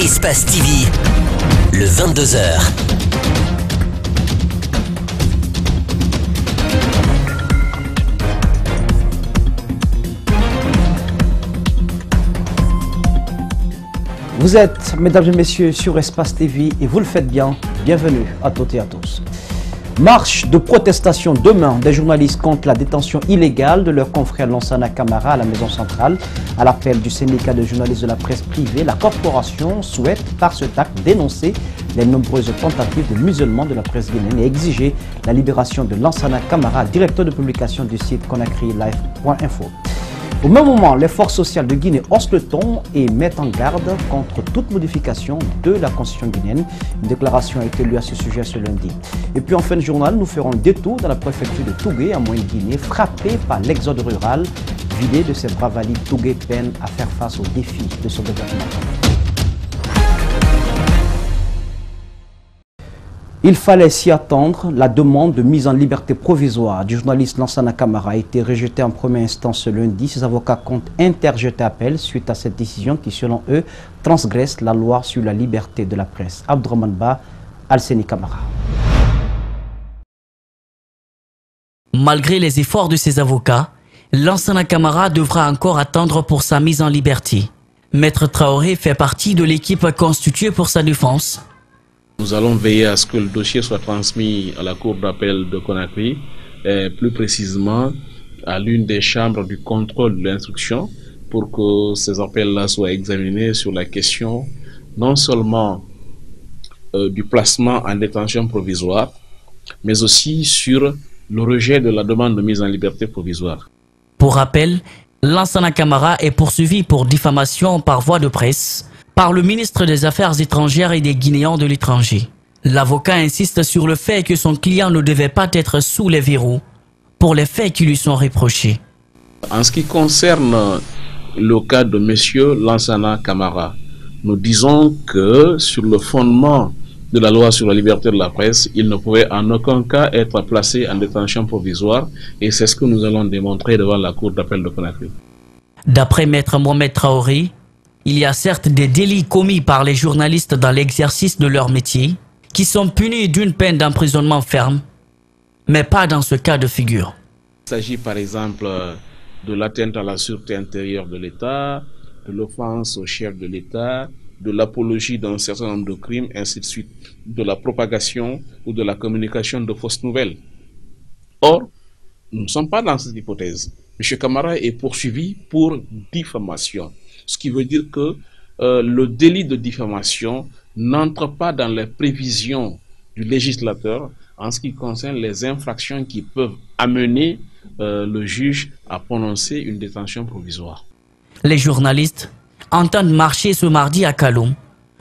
Espace TV, le 22h. Vous êtes, mesdames et messieurs, sur Espace TV et vous le faites bien. Bienvenue à toutes et à tous. Marche de protestation demain des journalistes contre la détention illégale de leur confrère Lansana Camara à la Maison Centrale. À l'appel du syndicat de journalistes de la presse privée, la corporation souhaite par cet acte dénoncer les nombreuses tentatives de musulmans de la presse guinéenne et exiger la libération de Lansana Camara, directeur de publication du site ConakryLive.info. Au même moment, les forces sociales de Guinée haussent le ton et mettent en garde contre toute modification de la constitution guinéenne. Une déclaration a été lue à ce sujet ce lundi. Et puis en fin de journal, nous ferons le détour dans la préfecture de Tougué, en Moyenne-Guinée, frappée par l'exode rural. Vidé de ses bras valides, Tougué peine à faire face aux défis de son développement. Il fallait s'y attendre. La demande de mise en liberté provisoire du journaliste Lansana Camara a été rejetée en première instance ce lundi. Ses avocats comptent interjeter appel suite à cette décision qui, selon eux, transgresse la loi sur la liberté de la presse. Abdourahmane Ba, Alseni Camara. Malgré les efforts de ses avocats, Lansana Camara devra encore attendre pour sa mise en liberté. Maître Traoré fait partie de l'équipe constituée pour sa défense. Nous allons veiller à ce que le dossier soit transmis à la Cour d'appel de Conakry, et plus précisément à l'une des chambres du contrôle de l'instruction, pour que ces appels-là soient examinés sur la question non seulement du placement en détention provisoire, mais aussi sur le rejet de la demande de mise en liberté provisoire. Pour rappel, Lansana Camara est poursuivi pour diffamation par voie de presse par le ministre des Affaires étrangères et des Guinéens de l'étranger. L'avocat insiste sur le fait que son client ne devait pas être sous les verrous pour les faits qui lui sont reprochés. En ce qui concerne le cas de M. Lansana Camara, nous disons que sur le fondement de la loi sur la liberté de la presse, il ne pouvait en aucun cas être placé en détention provisoire et c'est ce que nous allons démontrer devant la Cour d'appel de Conakry. D'après Maître Mohamed Traoré, il y a certes des délits commis par les journalistes dans l'exercice de leur métier qui sont punis d'une peine d'emprisonnement ferme, mais pas dans ce cas de figure. Il s'agit par exemple de l'atteinte à la sûreté intérieure de l'État, de l'offense au chef de l'État, de l'apologie d'un certain nombre de crimes, ainsi de suite, de la propagation ou de la communication de fausses nouvelles. Or, nous ne sommes pas dans cette hypothèse. M. Camara est poursuivi pour diffamation. Ce qui veut dire que le délit de diffamation n'entre pas dans les prévisions du législateur en ce qui concerne les infractions qui peuvent amener le juge à prononcer une détention provisoire. Les journalistes entendent marcher ce mardi à Kaloum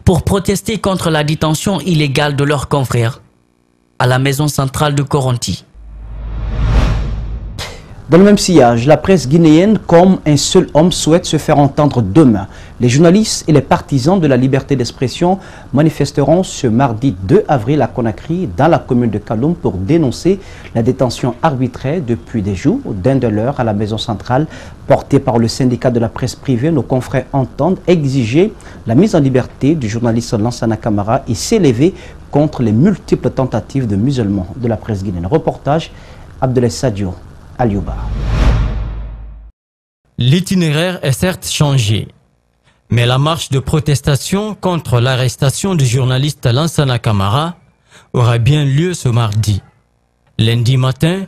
pour protester contre la détention illégale de leurs confrères à la Maison Centrale de Koronti. Dans le même sillage, la presse guinéenne, comme un seul homme, souhaite se faire entendre demain. Les journalistes et les partisans de la liberté d'expression manifesteront ce mardi 2 avril à Conakry, dans la commune de Kaloum, pour dénoncer la détention arbitraire depuis des jours d'un de leurs à la Maison Centrale, portée par le syndicat de la presse privée. Nos confrères entendent exiger la mise en liberté du journaliste Lansana Camara et s'élever contre les multiples tentatives de musulmans de la presse guinéenne. Reportage Abdoulaye Sadio. Aliouba. L'itinéraire est certes changé, mais la marche de protestation contre l'arrestation du journaliste Lansana Camara aura bien lieu ce mardi. Lundi matin,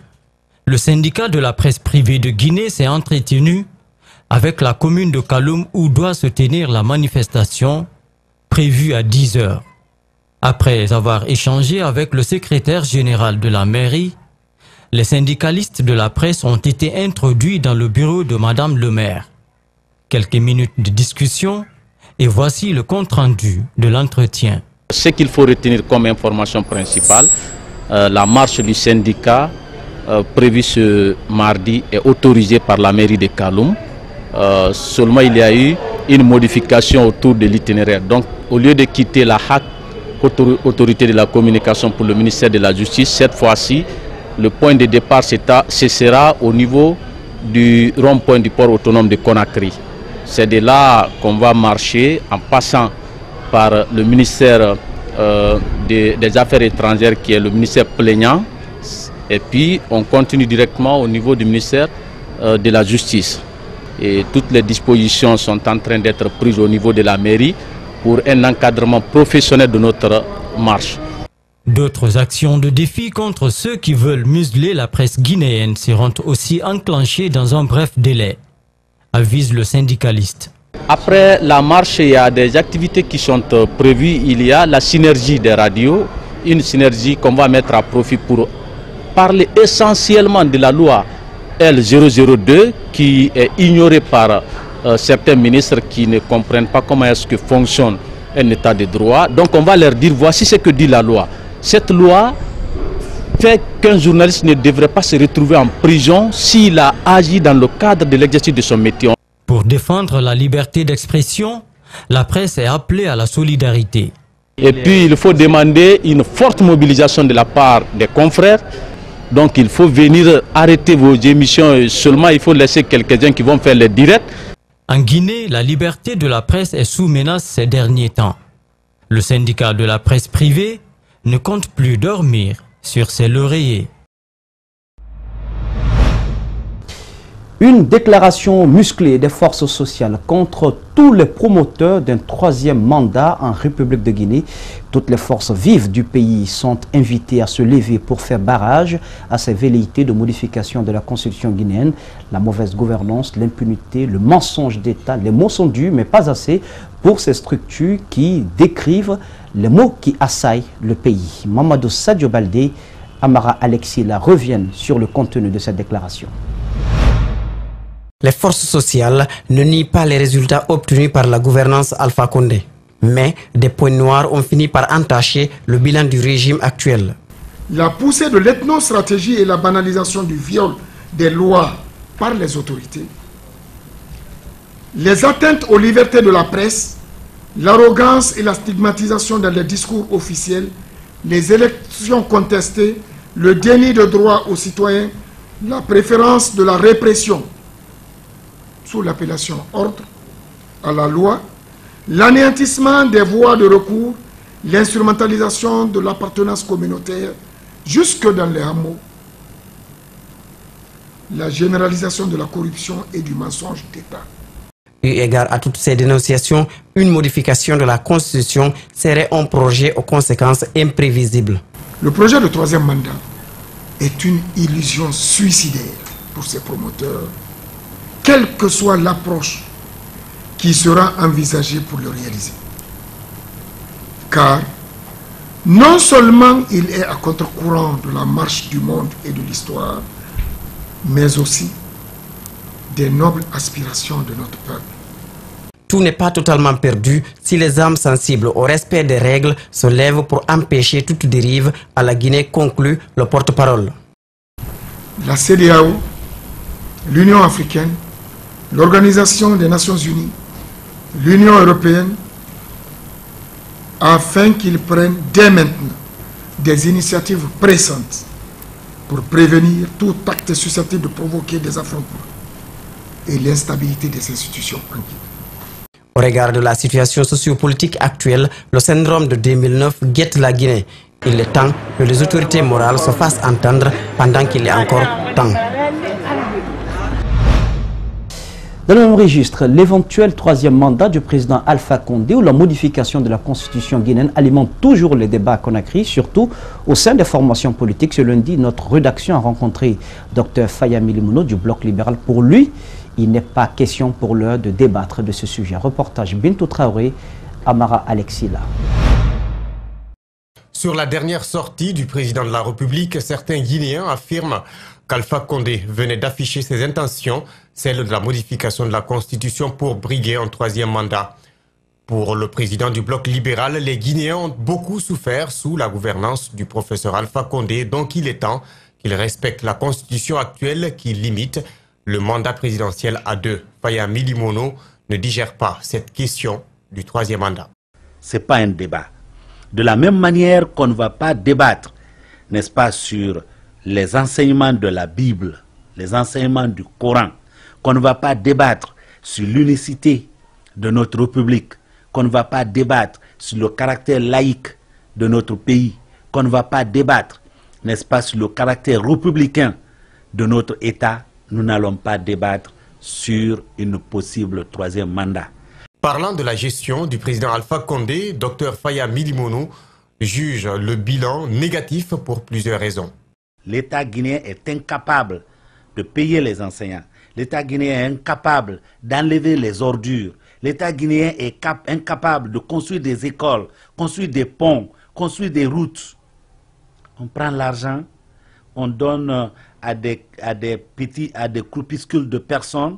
le syndicat de la presse privée de Guinée s'est entretenu avec la commune de Kaloum où doit se tenir la manifestation prévue à 10 h. Après avoir échangé avec le secrétaire général de la mairie, les syndicalistes de la presse ont été introduits dans le bureau de Madame le maire. Quelques minutes de discussion et voici le compte-rendu de l'entretien. Ce qu'il faut retenir comme information principale, la marche du syndicat prévue ce mardi est autorisée par la mairie de Kaloum. Seulement il y a eu une modification autour de l'itinéraire. Donc au lieu de quitter la HAC, autorité de la communication pour le ministère de la Justice, cette fois-ci, le point de départ ce sera au niveau du rond-point du port autonome de Conakry. C'est de là qu'on va marcher en passant par le ministère des Affaires étrangères qui est le ministère plaignant. Et puis on continue directement au niveau du ministère de la Justice. Et toutes les dispositions sont en train d'être prises au niveau de la mairie pour un encadrement professionnel de notre marche. D'autres actions de défi contre ceux qui veulent museler la presse guinéenne seront aussi enclenchées dans un bref délai, avise le syndicaliste. Après la marche, il y a des activités qui sont prévues. Il y a la synergie des radios, une synergie qu'on va mettre à profit pour parler essentiellement de la loi L002 qui est ignorée par certains ministres qui ne comprennent pas comment est-ce que fonctionne un état de droit. Donc on va leur dire voici ce que dit la loi. Cette loi fait qu'un journaliste ne devrait pas se retrouver en prison s'il a agi dans le cadre de l'exercice de son métier. Pour défendre la liberté d'expression, la presse est appelée à la solidarité. Et puis il faut demander une forte mobilisation de la part des confrères. Donc il faut venir arrêter vos émissions et seulement il faut laisser quelques-uns qui vont faire les directs. En Guinée, la liberté de la presse est sous menace ces derniers temps. Le syndicat de la presse privée ne compte plus dormir sur ses lauriers. Une déclaration musclée des forces sociales contre tous les promoteurs d'un troisième mandat en République de Guinée. Toutes les forces vives du pays sont invitées à se lever pour faire barrage à ces velléités de modification de la constitution guinéenne. La mauvaise gouvernance, l'impunité, le mensonge d'État, les mots sont dus, mais pas assez pour ces structures qui décrivent les mots qui assaillent le pays. Mamadou Sadio Baldé, Amara Alexila reviennent sur le contenu de cette déclaration. Les forces sociales ne nient pas les résultats obtenus par la gouvernance Alpha Condé. Mais des points noirs ont fini par entacher le bilan du régime actuel. La poussée de l'ethnostratégie et la banalisation du viol des lois par les autorités, les atteintes aux libertés de la presse, l'arrogance et la stigmatisation dans les discours officiels, les élections contestées, le déni de droits aux citoyens, la préférence de la répression sous l'appellation ordre à la loi, l'anéantissement des voies de recours, l'instrumentalisation de l'appartenance communautaire jusque dans les hameaux, la généralisation de la corruption et du mensonge d'État. Eu égard à toutes ces dénonciations, une modification de la Constitution serait un projet aux conséquences imprévisibles. Le projet de troisième mandat est une illusion suicidaire pour ses promoteurs, quelle que soit l'approche qui sera envisagée pour le réaliser. Car non seulement il est à contre-courant de la marche du monde et de l'histoire, mais aussi des nobles aspirations de notre peuple. Tout n'est pas totalement perdu si les âmes sensibles au respect des règles se lèvent pour empêcher toute dérive à la Guinée, conclut le porte-parole. La CEDEAO, l'Union africaine, l'Organisation des Nations Unies, l'Union européenne, afin qu'ils prennent dès maintenant des initiatives pressantes pour prévenir tout acte susceptible de provoquer des affrontements et l'instabilité des institutions en Guinée. Au regard de la situation sociopolitique actuelle, le syndrome de 2009 guette la Guinée. Il est temps que les autorités morales se fassent entendre pendant qu'il est encore temps. Dans le même registre, l'éventuel troisième mandat du président Alpha Condé ou la modification de la constitution guinéenne alimente toujours les débats à Conakry, surtout au sein des formations politiques. Ce lundi, notre rédaction a rencontré Dr Faya Milimono du Bloc libéral. Pour lui, il n'est pas question pour l'heure de débattre de ce sujet. Reportage Bintou Traoré, Amara Alexila. Sur la dernière sortie du président de la République, certains Guinéens affirment qu'Alpha Condé venait d'afficher ses intentions, celle de la modification de la Constitution pour briguer un troisième mandat. Pour le président du Bloc libéral, les Guinéens ont beaucoup souffert sous la gouvernance du professeur Alpha Condé, donc il est temps qu'il respecte la Constitution actuelle qui limite le mandat présidentiel à 2. Faya Milimono ne digère pas cette question du troisième mandat. Ce n'est pas un débat. De la même manière qu'on ne va pas débattre, n'est-ce pas, sur les enseignements de la Bible, les enseignements du Coran, qu'on ne va pas débattre sur l'unicité de notre République, qu'on ne va pas débattre sur le caractère laïque de notre pays, qu'on ne va pas débattre, n'est-ce pas, sur le caractère républicain de notre État, nous n'allons pas débattre sur une possible troisième mandat. Parlant de la gestion du président Alpha Condé, Dr Faya Milimono juge le bilan négatif pour plusieurs raisons. L'État guinéen est incapable de payer les enseignants. L'État guinéen est incapable d'enlever les ordures. L'État guinéen est incapable de construire des écoles, construire des ponts, construire des routes. On prend l'argent, on donne à des groupuscules de personnes.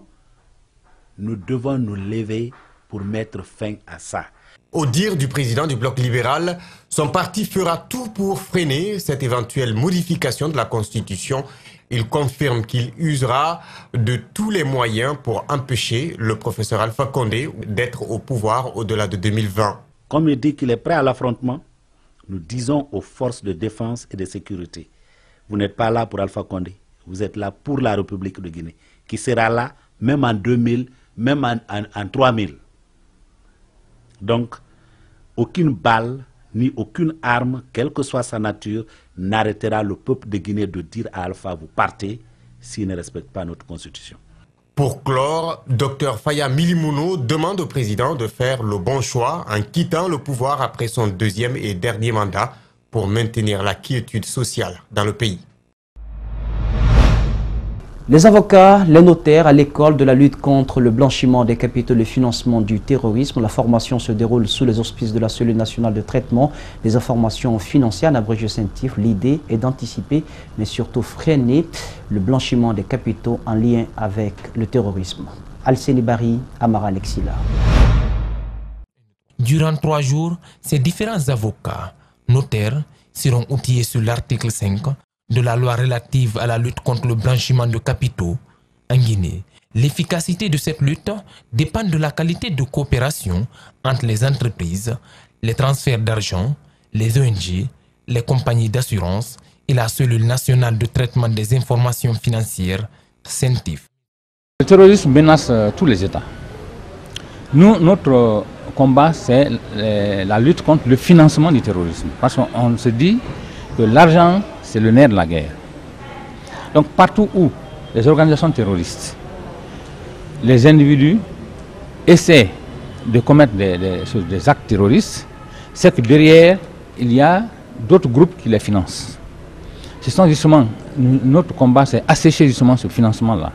Nous devons nous lever pour mettre fin à ça. Au dire du président du bloc libéral, son parti fera tout pour freiner cette éventuelle modification de la Constitution. Il confirme qu'il usera de tous les moyens pour empêcher le professeur Alpha Condé d'être au pouvoir au-delà de 2020. Comme il dit qu'il est prêt à l'affrontement, nous disons aux forces de défense et de sécurité, vous n'êtes pas là pour Alpha Condé, vous êtes là pour la République de Guinée, qui sera là même en 2000, même en 3000. Donc, aucune balle, ni aucune arme, quelle que soit sa nature, n'arrêtera le peuple de Guinée de dire à Alpha, vous partez, s'il ne respecte pas notre constitution. Pour clore, Dr Faya Milimono demande au président de faire le bon choix en quittant le pouvoir après son deuxième et dernier mandat pour maintenir la quiétude sociale dans le pays. Les avocats, les notaires à l'école de la lutte contre le blanchiment des capitaux et le financement du terrorisme. La formation se déroule sous les auspices de la cellule nationale de traitement des informations financières, en abrégé CENTIF. L'idée est d'anticiper, mais surtout freiner le blanchiment des capitaux en lien avec le terrorisme. Alceni Bari, Amara Alexila. Durant 3 jours, ces différents avocats, notaires, seront outillés sur l'article 5 de la loi relative à la lutte contre le blanchiment de capitaux en Guinée. L'efficacité de cette lutte dépend de la qualité de coopération entre les entreprises, les transferts d'argent, les ONG, les compagnies d'assurance et la cellule nationale de traitement des informations financières, CENTIF. Le terrorisme menace tous les États. Nous, notre combat, c'est la lutte contre le financement du terrorisme. Parce qu'on se dit que l'argent, c'est le nerf de la guerre. Donc partout où les organisations terroristes, les individus essaient de commettre des actes terroristes, c'est que derrière, il y a d'autres groupes qui les financent. Ce sont justement, notre combat, c'est assécher justement ce financement-là,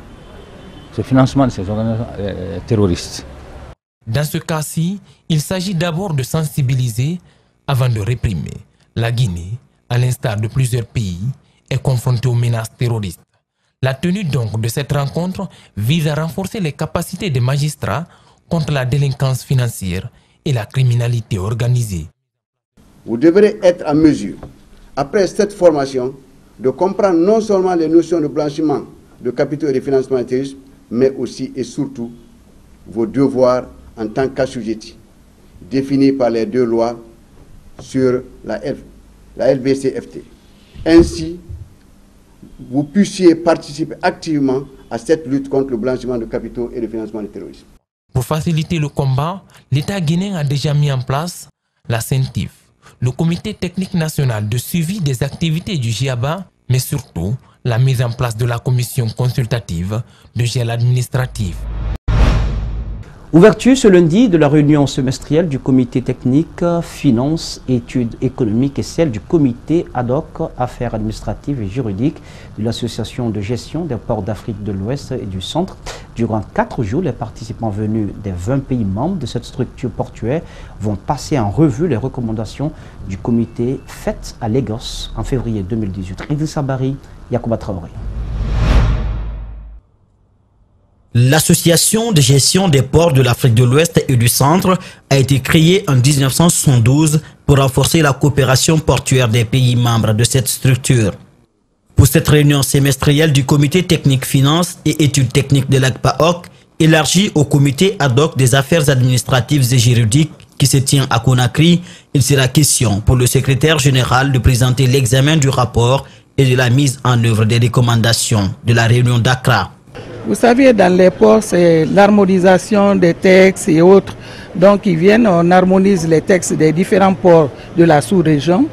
ce financement de ces organisations terroristes. Dans ce cas-ci, il s'agit d'abord de sensibiliser avant de réprimer. La Guinée, à l'instar de plusieurs pays, est confrontée aux menaces terroristes. La tenue donc de cette rencontre vise à renforcer les capacités des magistrats contre la délinquance financière et la criminalité organisée. Vous devrez être en mesure, après cette formation, de comprendre non seulement les notions de blanchiment, de capitaux et de financement du terrorisme, mais aussi et surtout vos devoirs en tant qu'assujettis, définis par les 2 lois sur la LBC-FT. Ainsi, vous puissiez participer activement à cette lutte contre le blanchiment de capitaux et le financement du terrorisme. Pour faciliter le combat, l'État guinéen a déjà mis en place la CENTIF, le Comité technique national de suivi des activités du GIABA, mais surtout la mise en place de la commission consultative de gel administratif. Ouverture ce lundi de la réunion semestrielle du comité technique finances, études économiques et celle du comité ad hoc affaires administratives et juridiques de l'association de gestion des ports d'Afrique de l'Ouest et du Centre. Durant 4 jours, les participants venus des 20 pays membres de cette structure portuaire vont passer en revue les recommandations du comité faites à Lagos en février 2018. Idrissa Bari, Yacouba Traoré. L'association de gestion des ports de l'Afrique de l'Ouest et du Centre a été créée en 1972 pour renforcer la coopération portuaire des pays membres de cette structure. Pour cette réunion semestrielle du comité technique finances et études techniques de l'ACPAOC, élargie au comité ad hoc des affaires administratives et juridiques qui se tient à Conakry, il sera question pour le secrétaire général de présenter l'examen du rapport et de la mise en œuvre des recommandations de la réunion d'Accra. Vous savez, dans les ports, c'est l'harmonisation des textes et autres. Donc, ils viennent, on harmonise les textes des différents ports de la sous-région.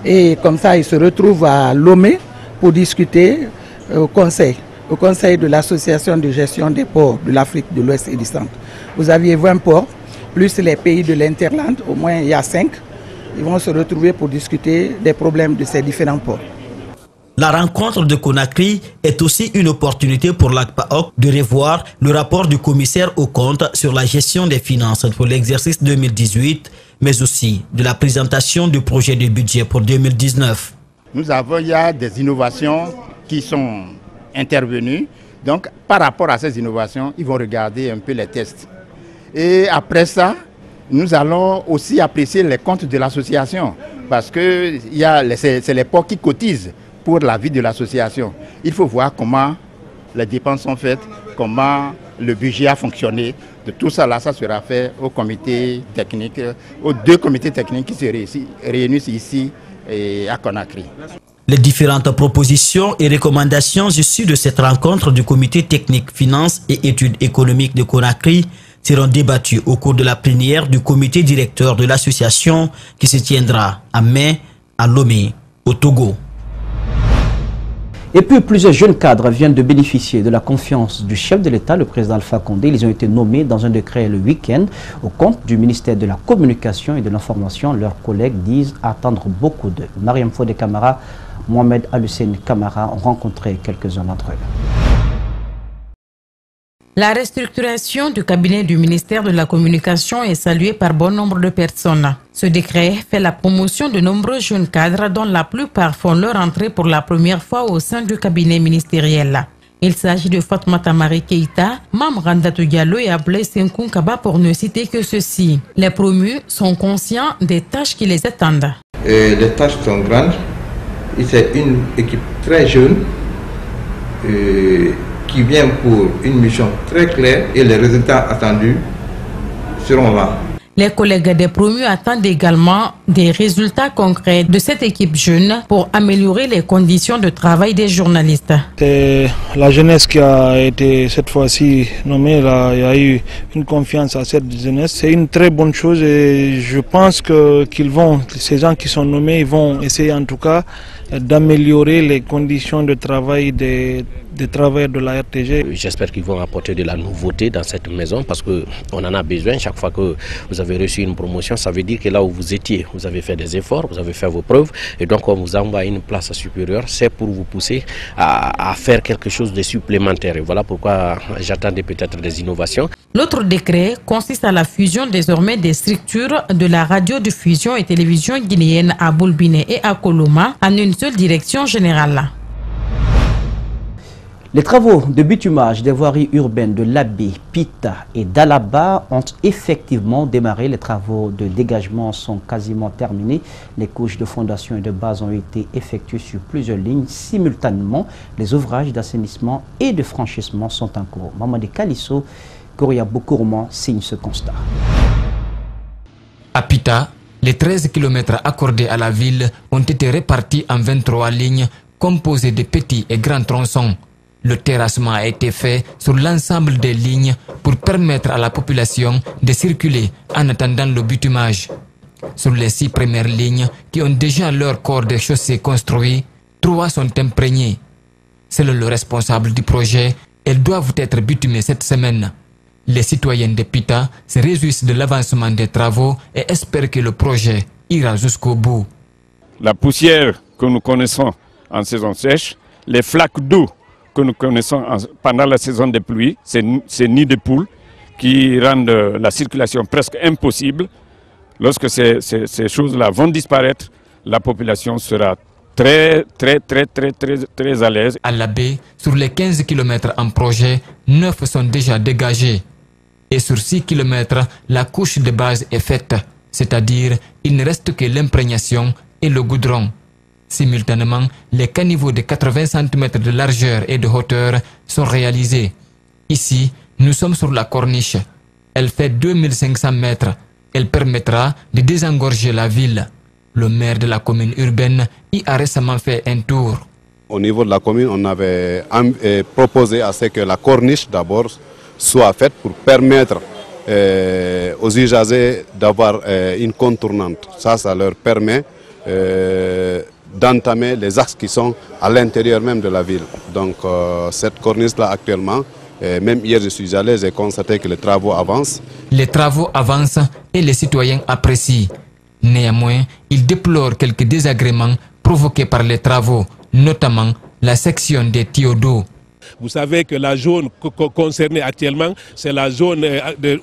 Et comme ça, ils se retrouvent à Lomé pour discuter au conseil de l'association de gestion des ports de l'Afrique de l'Ouest et du Centre. Vous aviez 20 ports, plus les pays de l'Interland, au moins il y a 5. Ils vont se retrouver pour discuter des problèmes de ces différents ports. La rencontre de Conakry est aussi une opportunité pour l'ACPAOC de revoir le rapport du commissaire aux comptes sur la gestion des finances pour l'exercice 2018, mais aussi de la présentation du projet de budget pour 2019. Il y a des innovations qui sont intervenues. Donc, par rapport à ces innovations, ils vont regarder un peu les tests. Et après ça, nous allons aussi apprécier les comptes de l'association parce que c'est les ports qui cotisent pour la vie de l'association. Il faut voir comment les dépenses sont faites, comment le budget a fonctionné. De tout ça, là, ça sera fait au comité technique, aux 2 comités techniques qui se réunissent ici à Conakry. Les différentes propositions et recommandations issues de cette rencontre du comité technique finances et études économiques de Conakry seront débattues au cours de la plénière du comité directeur de l'association qui se tiendra en mai à Lomé, au Togo. Et puis, plusieurs jeunes cadres viennent de bénéficier de la confiance du chef de l'État, le président Alpha Condé. Ils ont été nommés dans un décret le week-end au compte du ministère de la Communication et de l'Information. Leurs collègues disent attendre beaucoup d'eux. Mariam Fodé Camara, Mohamed Al-Hussein Camara ont rencontré quelques-uns d'entre eux. La restructuration du cabinet du ministère de la Communication est saluée par bon nombre de personnes. Ce décret fait la promotion de nombreux jeunes cadres dont la plupart font leur entrée pour la première fois au sein du cabinet ministériel. Il s'agit de Fatmata Marie Keïta, Mam Randatou Diallo et Ablé Senkoun Kaba pour ne citer que ceux-ci. Les promus sont conscients des tâches qui les attendent. Les tâches sont grandes. C'est une équipe très jeune qui vient pour une mission très claire et les résultats attendus seront là. Les collègues des promus attendent également des résultats concrets de cette équipe jeune pour améliorer les conditions de travail des journalistes. C'est la jeunesse qui a été cette fois-ci nommée, il y a eu une confiance à cette jeunesse. C'est une très bonne chose et je pense que ces gens qui sont nommés, ils vont essayer en tout cas d'améliorer les conditions de travail des travailleurs de la RTG. J'espère qu'ils vont apporter de la nouveauté dans cette maison parce qu'on en a besoin. Chaque fois que vous avez reçu une promotion, ça veut dire que là où vous étiez, vous avez fait des efforts, vous avez fait vos preuves et donc on vous envoie à une place supérieure, c'est pour vous pousser à faire quelque chose de supplémentaire. Et voilà pourquoi j'attendais peut-être des innovations. L'autre décret consiste à la fusion désormais des structures de la radiodiffusion et télévision guinéenne à Boulbiné et à Koloma en une seule direction générale. Les travaux de bitumage des voiries urbaines de Labé, Pita et d'Alaba ont effectivement démarré. Les travaux de dégagement sont quasiment terminés. Les couches de fondation et de base ont été effectuées sur plusieurs lignes simultanément. Les ouvrages d'assainissement et de franchissement sont en cours. Mamadi Kalisso, Korea Boukourman signe ce constat. À Pita, les 13 km accordés à la ville ont été répartis en 23 lignes composées de petits et grands tronçons. Le terrassement a été fait sur l'ensemble des lignes pour permettre à la population de circuler en attendant le bitumage. Sur les 6 premières lignes qui ont déjà leur corps de chaussée construit, 3 sont imprégnés. Selon le responsable du projet, elles doivent être bitumées cette semaine. Les citoyens de Pita se réjouissent de l'avancement des travaux et espèrent que le projet ira jusqu'au bout. La poussière que nous connaissons en saison sèche, les flaques d'eau que nous connaissons pendant la saison des pluies, ces nids de poules qui rendent la circulation presque impossible. Lorsque ces choses-là vont disparaître, la population sera très à l'aise. À Labé, sur les 15 km en projet, 9 sont déjà dégagés. Et sur 6 km, la couche de base est faite, c'est-à-dire il ne reste que l'imprégnation et le goudron. Simultanément, les caniveaux de 80 cm de largeur et de hauteur sont réalisés. Ici, nous sommes sur la corniche. Elle fait 2500 mètres. Elle permettra de désengorger la ville. Le maire de la commune urbaine y a récemment fait un tour. au niveau de la commune, on avait proposé à ce que la corniche d'abord soit faite pour permettre aux usagers d'avoir une contournante. Ça leur permet d'entamer les axes qui sont à l'intérieur même de la ville. Donc cette corniche-là actuellement, même hier je suis allé, j'ai constaté que les travaux avancent. Les travaux avancent et les citoyens apprécient. Néanmoins, ils déplorent quelques désagréments provoqués par les travaux, notamment la section des tuyaux d'eau. Vous savez que la zone concernée actuellement, c'est la zone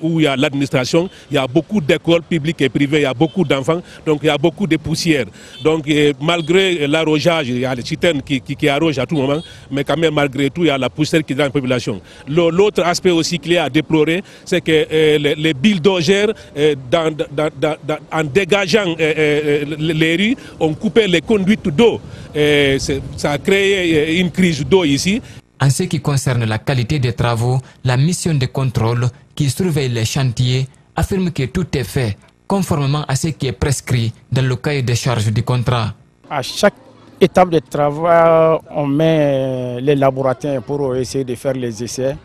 où il y a l'administration, il y a beaucoup d'écoles publiques et privées, il y a beaucoup d'enfants, donc il y a beaucoup de poussière. Donc malgré l'arrosage, il y a les citernes qui arrosent à tout moment, mais quand même malgré tout, il y a la poussière qui est dans la population. L'autre aspect aussi qu'il y a à déplorer, c'est que les bulldozers, en dégageant les rues, ont coupé les conduites d'eau. Ça a créé une crise d'eau ici. En ce qui concerne la qualité des travaux, la mission de contrôle qui surveille les chantiers affirme que tout est fait conformément à ce qui est prescrit dans le cahier de charges du contrat. À chaque étape de travail, on met les laboratoires pour essayer de faire les essais.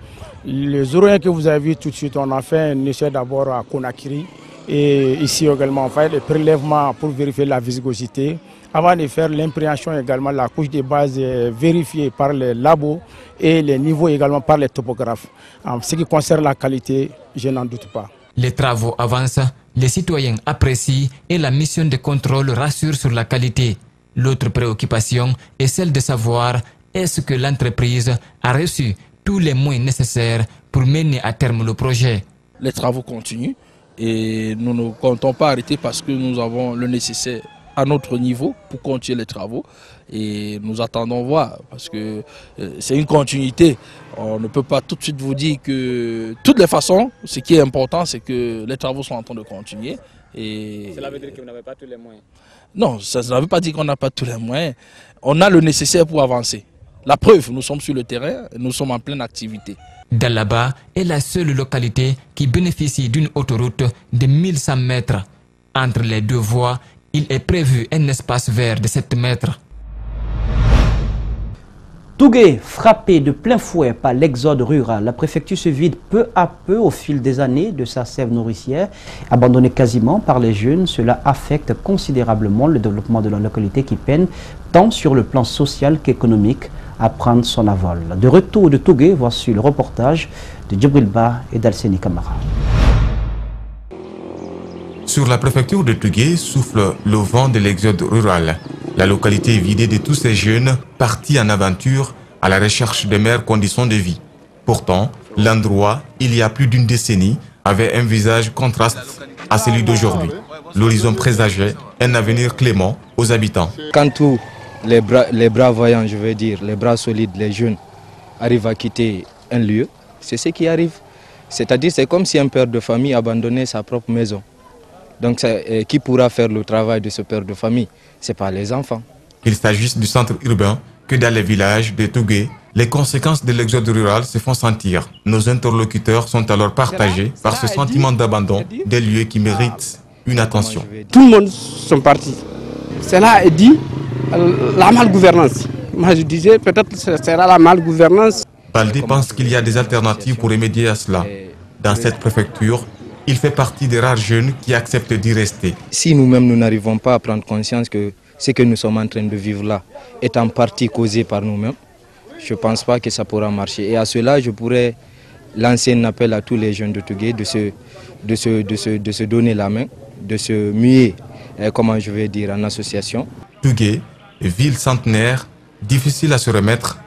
Les oreilles que vous avez vu tout de suite, on a fait un essai d'abord à Conakry et ici également on fait des prélèvements pour vérifier la viscosité. Avant de faire l'impréhension également, la couche de base est vérifiée par les labos et les niveaux également par les topographes. En ce qui concerne la qualité, je n'en doute pas. Les travaux avancent, les citoyens apprécient et la mission de contrôle rassure sur la qualité. L'autre préoccupation est celle de savoir est-ce que l'entreprise a reçu tous les moyens nécessaires pour mener à terme le projet. Les travaux continuent et nous ne comptons pas arrêter parce que nous avons le nécessaire à notre niveau pour continuer les travaux et nous attendons voir parce que c'est une continuité. On ne peut pas tout de suite vous dire que de toutes les façons, ce qui est important c'est que les travaux sont en train de continuer. Et cela veut dire que vous n'avez pas tous les moyens? Non, ça ne veut pas dire qu'on n'a pas tous les moyens. On a le nécessaire pour avancer. La preuve, nous sommes sur le terrain, nous sommes en pleine activité. Dalaba est la seule localité qui bénéficie d'une autoroute de 1100 mètres. Entre les deux voies, il est prévu un espace vert de 7 mètres. Tougué, frappé de plein fouet par l'exode rural, la préfecture se vide peu à peu au fil des années de sa sève nourricière. Abandonnée quasiment par les jeunes, cela affecte considérablement le développement de la localité qui peine tant sur le plan social qu'économique à prendre son envol. De retour de Tougué, voici le reportage de Djibril Ba et d'Alseni Kamara. Sur la préfecture de Tougué souffle le vent de l'exode rural. La localité est vidée de tous ces jeunes partis en aventure à la recherche de meilleures conditions de vie. Pourtant, l'endroit, il y a plus d'une décennie, avait un visage contraste à celui d'aujourd'hui. L'horizon présageait un avenir clément aux habitants. Quand tous les bras voyants, je veux dire, les bras solides, les jeunes, arrivent à quitter un lieu, c'est ce qui arrive. C'est-à-dire, c'est comme si un père de famille abandonnait sa propre maison. Donc, qui pourra faire le travail de ce père de famille? Ce n'est pas les enfants. Qu'il s'agisse du centre urbain que dans les villages de Tougué, les conséquences de l'exode rural se font sentir. Nos interlocuteurs sont alors partagés par ce sentiment d'abandon des lieux qui méritent une attention. Tout le monde sont partis. Cela est dit la malgouvernance. Moi je disais peut-être que ce sera la malgouvernance. Baldé pense qu'il y a des alternatives pour remédier à cela. Dans cette préfecture, il fait partie des rares jeunes qui acceptent d'y rester. Si nous-mêmes nous n'arrivons pas à prendre conscience que ce que nous sommes en train de vivre là est en partie causé par nous-mêmes, je ne pense pas que ça pourra marcher. Et à cela, je pourrais lancer un appel à tous les jeunes de Tougué de se donner la main, de se muer, comment je vais dire, en association. Tougué, ville centenaire, difficile à se remettre,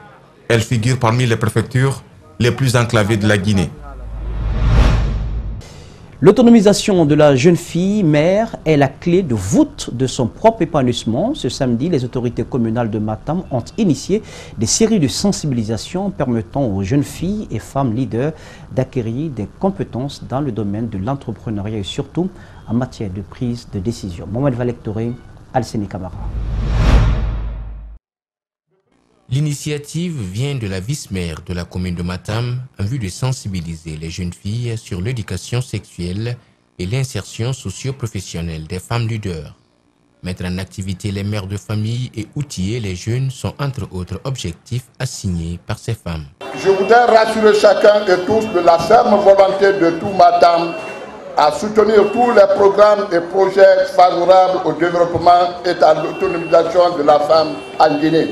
elle figure parmi les préfectures les plus enclavées de la Guinée. L'autonomisation de la jeune fille mère est la clé de voûte de son propre épanouissement. Ce samedi, les autorités communales de Matam ont initié des séries de sensibilisation permettant aux jeunes filles et femmes leaders d'acquérir des compétences dans le domaine de l'entrepreneuriat et surtout en matière de prise de décision. Mohamed Valektoré, Alseni Kamara. L'initiative vient de la vice-maire de la commune de Matam en vue de sensibiliser les jeunes filles sur l'éducation sexuelle et l'insertion socio-professionnelle des femmes leaders. Mettre en activité les mères de famille et outiller les jeunes sont entre autres objectifs assignés par ces femmes. Je voudrais rassurer chacun et tous de la ferme volonté de tout Matam à soutenir tous les programmes et projets favorables au développement et à l'autonomisation de la femme en Guinée.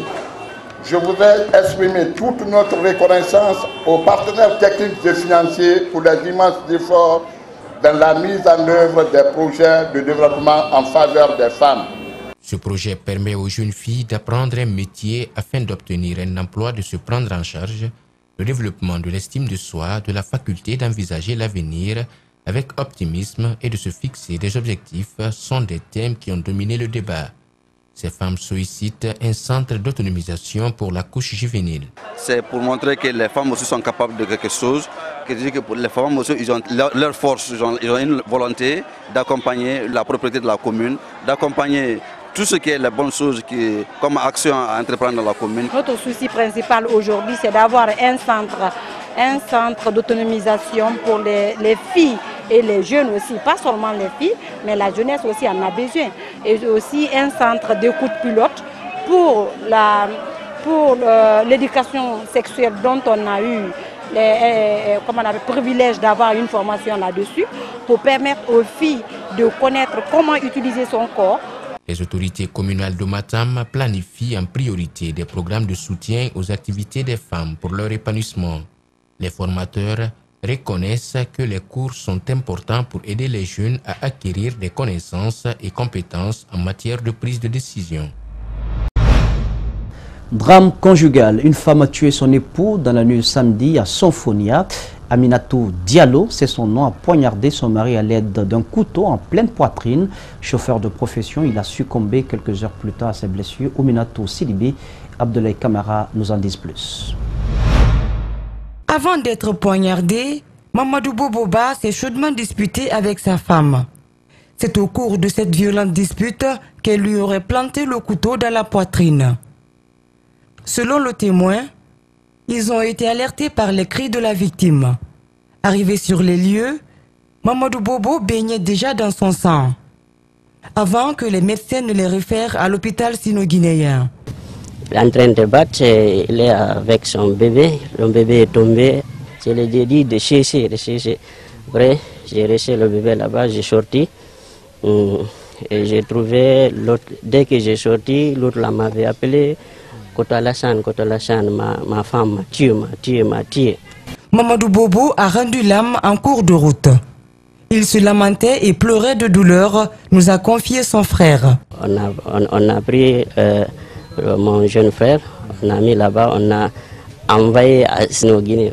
Je voudrais exprimer toute notre reconnaissance aux partenaires techniques et financiers pour les immenses efforts dans la mise en œuvre des projets de développement en faveur des femmes. Ce projet permet aux jeunes filles d'apprendre un métier afin d'obtenir un emploi, de se prendre en charge. Le développement de l'estime de soi, de la faculté d'envisager l'avenir avec optimisme et de se fixer des objectifs sont des thèmes qui ont dominé le débat. Ces femmes sollicitent un centre d'autonomisation pour la couche juvénile. C'est pour montrer que les femmes aussi sont capables de quelque chose, que les femmes aussi ils ont leur force, ils ont une volonté d'accompagner la propriété de la commune, d'accompagner tout ce qui est les bonnes choses comme action à entreprendre dans la commune. Notre souci principal aujourd'hui, c'est d'avoir un centre d'autonomisation pour les filles et les jeunes aussi, pas seulement les filles, mais la jeunesse aussi en a besoin. Et aussi un centre d'écoute pilote pour l'éducation sexuelle dont on a eu le privilège d'avoir une formation là-dessus, pour permettre aux filles de connaître comment utiliser son corps. Les autorités communales de Matam planifient en priorité des programmes de soutien aux activités des femmes pour leur épanouissement. Les formateurs reconnaissent que les cours sont importants pour aider les jeunes à acquérir des connaissances et compétences en matière de prise de décision. Drame conjugal. Une femme a tué son époux dans la nuit de samedi à Sonfonia. Aminatou Diallo, c'est son nom, a poignardé son mari à l'aide d'un couteau en pleine poitrine. Chauffeur de profession, il a succombé quelques heures plus tard à ses blessures. Aminatou Sidibé, Abdoulaye Kamara nous en disent plus. Avant d'être poignardé, Mamadou Boboba s'est chaudement disputé avec sa femme. C'est au cours de cette violente dispute qu'elle lui aurait planté le couteau dans la poitrine. Selon le témoin, ils ont été alertés par les cris de la victime. Arrivé sur les lieux, Mamadou Bobo baignait déjà dans son sang, avant que les médecins ne les réfèrent à l'hôpital sino-guinéen. Il est en train de battre, il est avec son bébé. Le bébé est tombé. Je lui ai dit de chercher. Après, j'ai laissé le bébé là-bas, j'ai sorti. Et j'ai trouvé l'autre. Dès que j'ai sorti, l'autre m'avait appelé. Kota Lassane, ma femme m'a tué. Mamadou Bobo a rendu l'âme en cours de route. Il se lamentait et pleurait de douleur, nous a confié son frère. On a pris mon jeune frère, on a mis là-bas, on a envoyé à Sino-Guinée.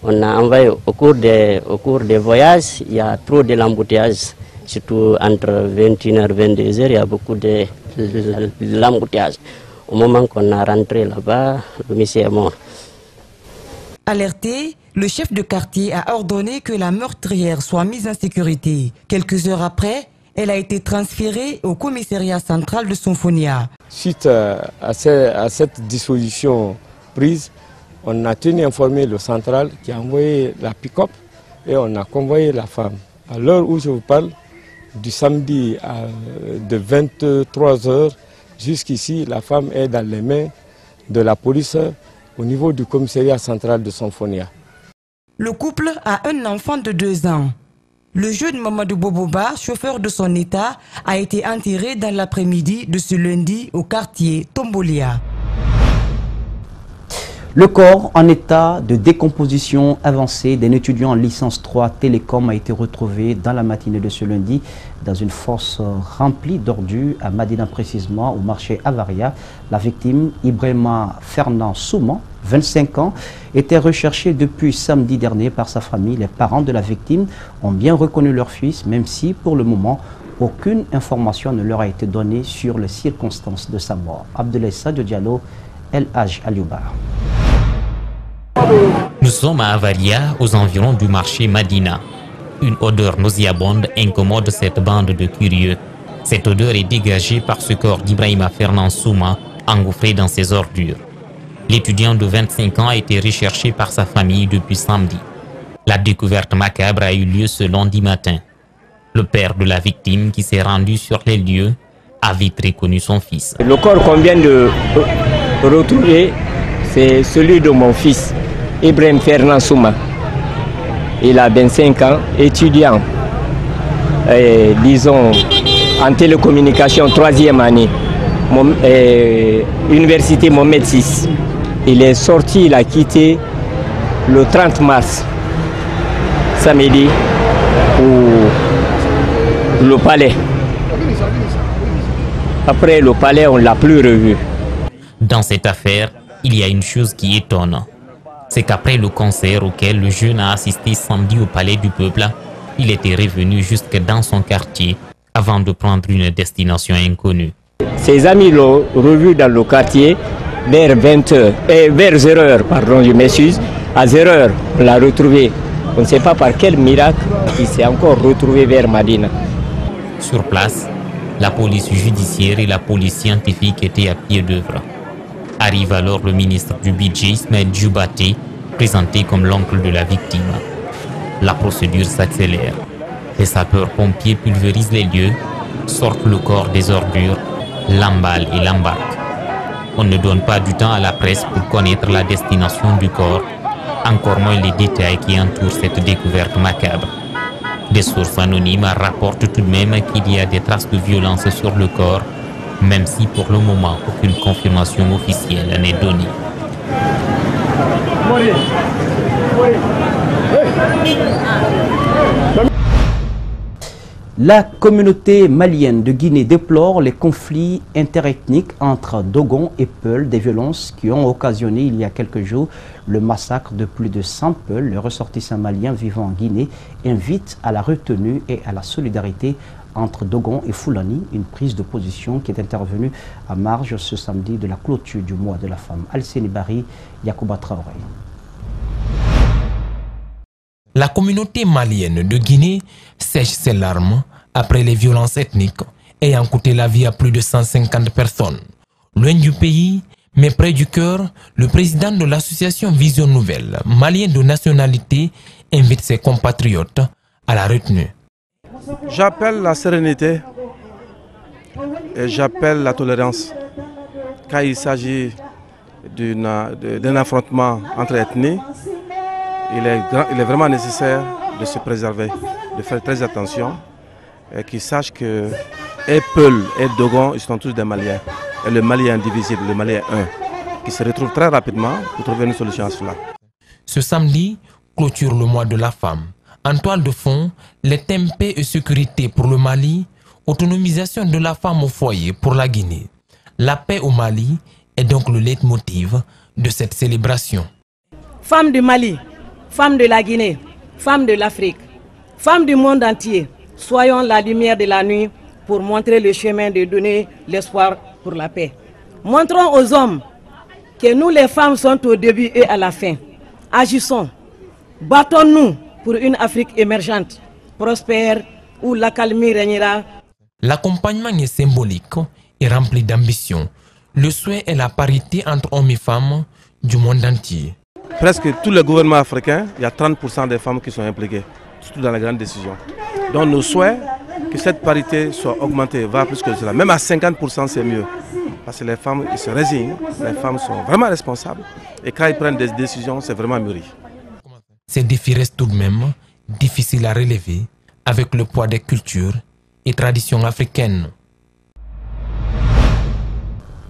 On a envoyé au cours des voyages, il y a trop de l'embouteillage. Surtout entre 21h et 22h, il y a beaucoup de l'embouteillage. Au moment qu'on a rentré là-bas, le monsieur est mort. Alerté, le chef de quartier a ordonné que la meurtrière soit mise en sécurité. Quelques heures après, elle a été transférée au commissariat central de Sonfonia. Suite à cette disposition prise, on a tenu informer le central qui a envoyé la pick-up et on a convoyé la femme. À l'heure où je vous parle, du samedi de 23h jusqu'ici, la femme est dans les mains de la police au niveau du commissariat central de Sonfonia. Le couple a un enfant de 2 ans. Le jeune Mamadou Boboba, chauffeur de son état, a été enterré dans l'après-midi de ce lundi au quartier Tombolia. Le corps en état de décomposition avancée d'un étudiant en licence 3 télécom a été retrouvé dans la matinée de ce lundi dans une fosse remplie d'ordures à Madina, précisément au marché Avaria. La victime, Ibrahima Fernand Souman, 25 ans, était recherché depuis samedi dernier par sa famille. Les parents de la victime ont bien reconnu leur fils, même si pour le moment, aucune information ne leur a été donnée sur les circonstances de sa mort. Abdoulaye Sadio Diallo, El Haj Aliouba. Nous sommes à Avaria, aux environs du marché Madina. Une odeur nauséabonde incommode cette bande de curieux. Cette odeur est dégagée par ce corps d'Ibrahima Fernand Souma, engouffré dans ses ordures. L'étudiant de 25 ans a été recherché par sa famille depuis samedi. La découverte macabre a eu lieu ce lundi matin. Le père de la victime, qui s'est rendu sur les lieux, a vite reconnu son fils. Le corps qu'on vient de retrouver, c'est celui de mon fils, Ibrahim Fernand Souma. Il a 25 ans, étudiant, disons, en télécommunication, 3e année, Université Mohamed VI. Il est sorti, il a quitté le 30 mars, samedi, pour le palais. Après le palais, on ne l'a plus revu. Dans cette affaire, il y a une chose qui étonne. C'est qu'après le concert auquel le jeune a assisté samedi au Palais du Peuple, il était revenu jusque dans son quartier avant de prendre une destination inconnue. Ses amis l'ont revu dans le quartier vers 20h, vers 0h, pardon, je m'excuse. À 0h, on l'a retrouvé. On ne sait pas par quel miracle il s'est encore retrouvé vers Madina. Sur place, la police judiciaire et la police scientifique étaient à pied d'œuvre. Arrive alors le ministre du Budget, Ismaël Djoubaté, présenté comme l'oncle de la victime. La procédure s'accélère. Les sapeurs-pompiers pulvérisent les lieux, sortent le corps des ordures, l'emballent et l'embarquent. On ne donne pas du temps à la presse pour connaître la destination du corps, encore moins les détails qui entourent cette découverte macabre. Des sources anonymes rapportent tout de même qu'il y a des traces de violence sur le corps, même si pour le moment aucune confirmation officielle n'est donnée. La communauté malienne de Guinée déplore les conflits interethniques entre Dogon et Peul, des violences qui ont occasionné il y a quelques jours le massacre de plus de 100 Peuls. Les ressortissants maliens vivant en Guinée invitent à la retenue et à la solidarité entre Dogon et Fulani, une prise de position qui est intervenue à marge ce samedi de la clôture du mois de la femme. Alcéni Bari, Yacouba Traoré. La communauté malienne de Guinée sèche ses larmes après les violences ethniques ayant coûté la vie à plus de 150 personnes. Loin du pays, mais près du cœur, le président de l'association Vision Nouvelle, malien de nationalité, invite ses compatriotes à la retenue. J'appelle la sérénité et j'appelle la tolérance. Quand il s'agit d'un affrontement entre ethnies, il est vraiment nécessaire de se préserver, de faire très attention et qu'ils sachent que et Peul et Dogon, ils sont tous des Maliens. Et le Mali est indivisible, le Mali est un, qui se retrouve très rapidement pour trouver une solution à cela. Ce samedi clôture le mois de la femme. En toile de fond, les thèmes paix et sécurité pour le Mali, autonomisation de la femme au foyer pour la Guinée. La paix au Mali est donc le leitmotiv de cette célébration. Femmes du Mali, femmes de la Guinée, femmes de l'Afrique, femmes du monde entier, soyons la lumière de la nuit pour montrer le chemin de donner l'espoir pour la paix. Montrons aux hommes que nous les femmes sommes au début et à la fin. Agissons, battons-nous pour une Afrique émergente, prospère, où l'accalmie régnera. L'accompagnement est symbolique et rempli d'ambition. Le souhait est la parité entre hommes et femmes du monde entier. Presque tous les gouvernements africains, il y a 30% des femmes qui sont impliquées, surtout dans les grandes décisions. Donc nos souhaits, que cette parité soit augmentée, va plus que cela. Même à 50%, c'est mieux. Parce que les femmes, ils se résignent, les femmes sont vraiment responsables. Et quand ils prennent des décisions, c'est vraiment mûri. Ces défis restent tout de même difficiles à relever avec le poids des cultures et traditions africaines.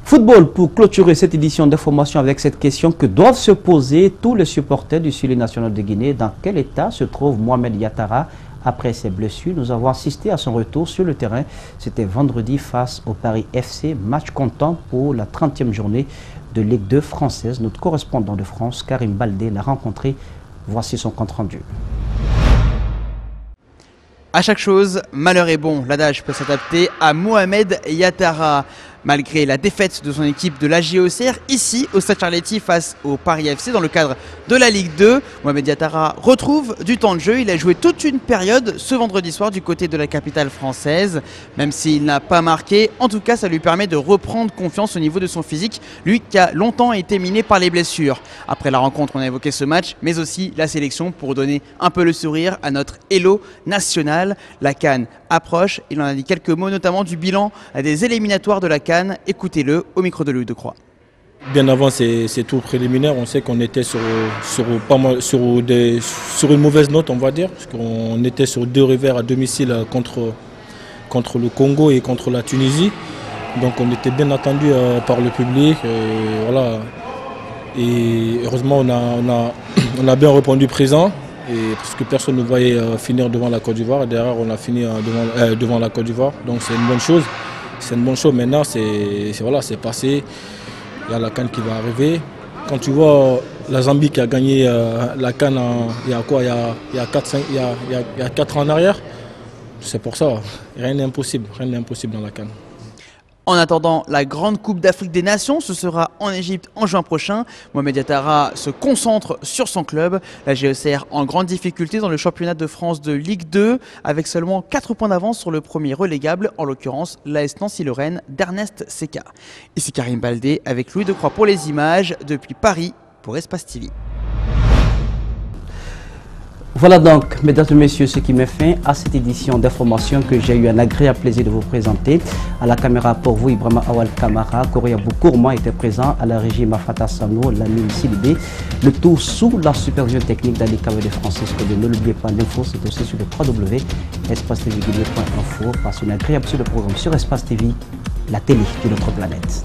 Football, pour clôturer cette édition d'information avec cette question que doivent se poser tous les supporters du Sili national de Guinée. Dans quel état se trouve Mohamed Yattara après ses blessures? Nous avons assisté à son retour sur le terrain. C'était vendredi face au Paris FC, match comptant pour la 30e journée de Ligue 2 française. Notre correspondant de France, Karim Baldé, l'a rencontré. Voici son compte rendu. À chaque chose, malheur est bon. L'adage peut s'adapter à Mohamed Yattara. Malgré la défaite de son équipe de l'AGOCR, ici au Stade Charletti face au Paris FC dans le cadre de la Ligue 2, Mohamed Diatara retrouve du temps de jeu. Il a joué toute une période ce vendredi soir du côté de la capitale française. Même s'il n'a pas marqué, en tout cas ça lui permet de reprendre confiance au niveau de son physique, lui qui a longtemps été miné par les blessures. Après la rencontre, on a évoqué ce match, mais aussi la sélection pour donner un peu le sourire à notre Hello national. La CAN approche, il en a dit quelques mots, notamment du bilan des éliminatoires de la CAN. Écoutez-le au micro de Louis Decroix. Bien avant ces tours préliminaires, on sait qu'on était sur une mauvaise note, on va dire, parce qu'on était sur 2 revers à domicile contre le Congo et contre la Tunisie. Donc on était bien attendu par le public. Et, voilà. Et heureusement, on a bien répondu présent. Et parce que personne ne voyait finir devant la Côte d'Ivoire. Et derrière, on a fini devant la Côte d'Ivoire. Donc c'est une bonne chose. C'est une bonne chose. Maintenant, c'est passé. Il y a la CAN qui va arriver. Quand tu vois la Zambie qui a gagné la CAN il y a 4 ans en arrière, c'est pour ça. Rien n'est impossible. Rien n'est impossible dans la CAN. En attendant la grande Coupe d'Afrique des Nations, ce sera en Égypte en juin prochain. Mohamed Diatara se concentre sur son club. La GOCR en grande difficulté dans le championnat de France de Ligue 2, avec seulement 4 points d'avance sur le premier relégable, en l'occurrence l'AS Nancy-Lorraine d'Ernest Seca. Ici Karim Baldé avec Louis Decroix pour les images depuis Paris pour Espace TV. Voilà donc, mesdames et messieurs, ce qui met fin à cette édition d'information que j'ai eu un agréable plaisir de vous présenter. À la caméra pour vous, Ibrahima Awal Kamara, Korea Boukourma était présent, à la régie Mafata Sano, Lamine Sidibé, le tout sous la supervision technique d'Ali Kawede Francisco. Ne l'oubliez pas, l'info c'est aussi sur le www.espacetvguinée.info. Passez une agréable sur le programme sur Espace TV, la télé de notre planète.